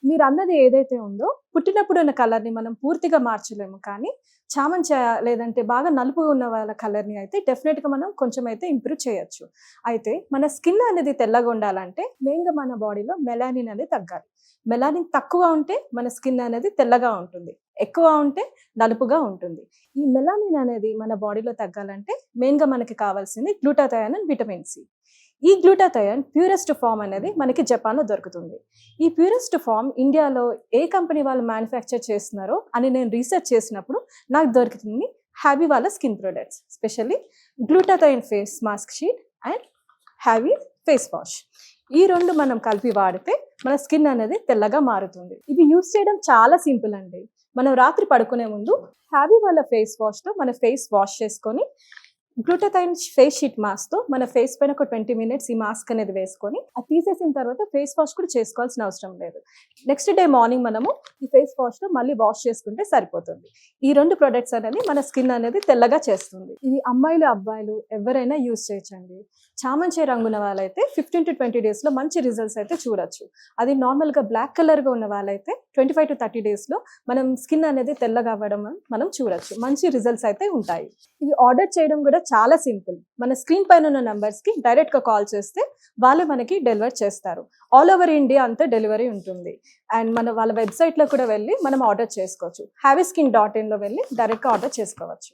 మీరు అన్నది ఏదైతే ఉందో పుట్టినప్పుడు ఉన్న కలర్ని మనం పూర్తిగా మార్చలేము, కానీ చామంతి లేదంటే బాగా నలుపు ఉన్న వాళ్ళ కలర్ని అయితే డెఫినెట్గా మనం కొంచెం అయితే ఇంప్రూవ్ చేయొచ్చు. అయితే మన స్కిన్ అనేది తెల్లగా ఉండాలంటే మెయిన్గా మన బాడీలో మెలానిన్ అనేది తగ్గాలి. మెలానిన్ తక్కువ ఉంటే మన స్కిన్ అనేది తెల్లగా ఉంటుంది, ఎక్కువ ఉంటే నలుపుగా ఉంటుంది. ఈ మెలానిన్ అనేది మన బాడీలో తగ్గాలంటే మెయిన్గా మనకి కావాల్సింది గ్లూటాథయోన్ అండ్ విటమిన్ సి. ఈ గ్లూటాథయోన్ ప్యూరెస్ట్ ఫామ్ అనేది మనకి జపాన్లో దొరుకుతుంది. ఈ ప్యూరెస్ట్ ఫామ్ ఇండియాలో ఏ కంపెనీ వాళ్ళు మ్యానుఫ్యాక్చర్ చేస్తున్నారో అని నేను రీసెర్చ్ చేసినప్పుడు నాకు దొరుకుతుంది హ్యాబీ వాళ్ళ skin products, specially glutathione face mask sheet and hobby face wash. ఈ రెండు మనం కలిపి వాడితే మన స్కిన్ అనేది తెల్లగా మారుతుంది. ఇది యూస్ చేయడం చాలా సింపుల్ అండి. మనం రాత్రి పడుకునే ముందు హ్యాబీ వాళ్ళ ఫేస్ వాష్తో మన ఫేస్ వాష్ చేసుకొని గ్లూటాథయోన్ ఫేస్ షీట్ మాస్క్తో మన ఫేస్ పైన ఒక 20 minutes ఈ మాస్క్ అనేది వేసుకొని అది తీసేసిన తర్వాత ఫేస్ వాష్ కూడా చేసుకోవాల్సిన అవసరం లేదు. నెక్స్ట్ డే మార్నింగ్ మనము ఈ ఫేస్ వాష్తో మళ్ళీ వాష్ చేసుకుంటే సరిపోతుంది. ఈ రెండు ప్రొడక్ట్స్ అనేది మన స్కిన్ అనేది తెల్లగా చేస్తుంది. ఇది అమ్మాయిలు అబ్బాయిలు ఎవరైనా యూస్ చేయొచ్చండి. చామంతి రంగున్న వాళ్ళైతే 15 to 20 daysలో మంచి రిజల్ట్స్ అయితే చూడొచ్చు. అది నార్మల్గా బ్లాక్ కలర్గా ఉన్న వాళ్ళైతే 25 to 30 daysలో మనం స్కిన్ అనేది తెల్లగా అవ్వడం మనం చూడొచ్చు. మంచి రిజల్ట్స్ అయితే ఉంటాయి. ఇది ఆర్డర్ చేయడం కూడా చాలా సింపుల్. మన స్క్రీన్ పైన ఉన్న నంబర్స్కి డైరెక్ట్గా కాల్ చేస్తే వాళ్ళే మనకి డెలివర్ చేస్తారు. ఆల్ ఓవర్ ఇండియా అంతా డెలివరీ ఉంటుంది. అండ్ వాళ్ళ వెబ్సైట్లో కూడా వెళ్ళి మనం ఆర్డర్ చేసుకోవచ్చు. havyskin.in వెళ్ళి డైరెక్ట్గా ఆర్డర్ చేసుకోవచ్చు.